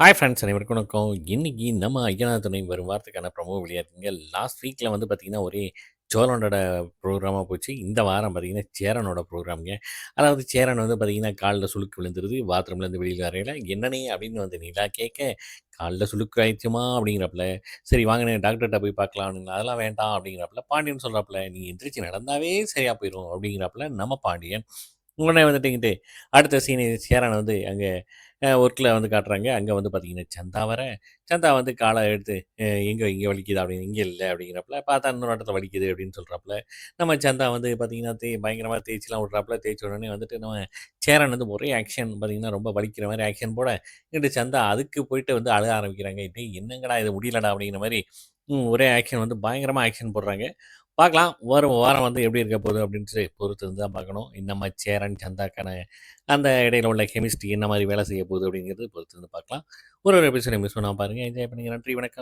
Hi friends அனைவருக்கும் வணக்கம். இன்னைக்கு நம்ம ஐயனார் துணை வரும் வாரத்துக்கான ப்ரொமோ வெளியாகுதுங்க. லாஸ்ட் வீக்ல வந்து பார்த்தீங்கன்னா, ஒரே சோழனோட ப்ரோகிராமா போச்சு. இந்த வாரம் பார்த்தீங்கன்னா, சேரனோட ப்ரோகிராம்ங்க. அதாவது சேரன் வந்து பார்த்தீங்கன்னா, கால்ல சுளுக்கு விழுந்துருது. பாத்ரூம்லேருந்து வெளியில வரையில, "என்னண்ணே?" அப்படின்னு வந்து நிலா கேட்க, "கால்ல சுளுக்கு ஆயிடுச்சும்மா" அப்படிங்கிறாப்புல. "சரி வாங்கண்ணே டாக்டர்ட்ட போய் பார்க்கலாம்" அப்படின்னா, "அதெல்லாம் வேண்டாம்" அப்படிங்கிறாப்புல. பாண்டியன் சொல்றாப்புல, "நீ எந்திரிச்சு நடந்தாவே சரியா போயிரும்" அப்படிங்கிறாப்புல நம்ம பாண்டியன். உடனே வந்துட்டுங்கிட்டு, அடுத்த சீனு சேரன் வந்து அங்க ஒர்க்ல வந்து காட்டுறாங்க. அங்க வந்து பார்த்தீங்கன்னா, சந்தா வர, சந்தா வந்து கால எடுத்து எங்க இங்க வலிக்குதா? அப்படின்னு, "இங்க இல்ல" அப்படிங்கிறாப்புல. பார்த்தா இன்னொரு இடத்துல வலிக்குது அப்படின்னு சொல்றாப்புல. நம்ம சந்தா வந்து பார்த்தீங்கன்னா, பயங்கரமா தேய்ச்சுலாம் விடுறாப்புல. தேய்ச்ச உடனே வந்துட்டு நம்ம சேரன் வந்து ஒரே ஆக்ஷன் பார்த்தீங்கன்னா, ரொம்ப வலிக்கிற மாரி ஆக்ஷன் போட, இங்கிட்டு சந்தா அதுக்கு போயிட்டு வந்து அழ ஆரம்பிக்கிறாங்க. "டேய் என்னங்கடா இது முடியலடா" அப்படிங்கிற மாரி ஒரே ஆக்ஷன் வந்து பயங்கரமா ஆக்ஷன் போடுறாங்க. பார்க்கலாம். வரும் வாரம் வந்து எப்படி இருக்க போகுது அப்படின்ட்டு பொறுத்து இருந்து தான் பார்க்கணும். நம்ம சேரன், சந்தாக்கான அந்த இடையில உள்ள கெமிஸ்ட்ரி என்ன மாரி வேலை செய்ய போகுது அப்படிங்கிறது பொறுத்து இருந்து பார்க்கலாம். ஒரு ஒரு எபிசோட மிஸ் பண்ணாம பாருங்க. என்ஜாய் பண்ணுங்க. நன்றி, வணக்கம்.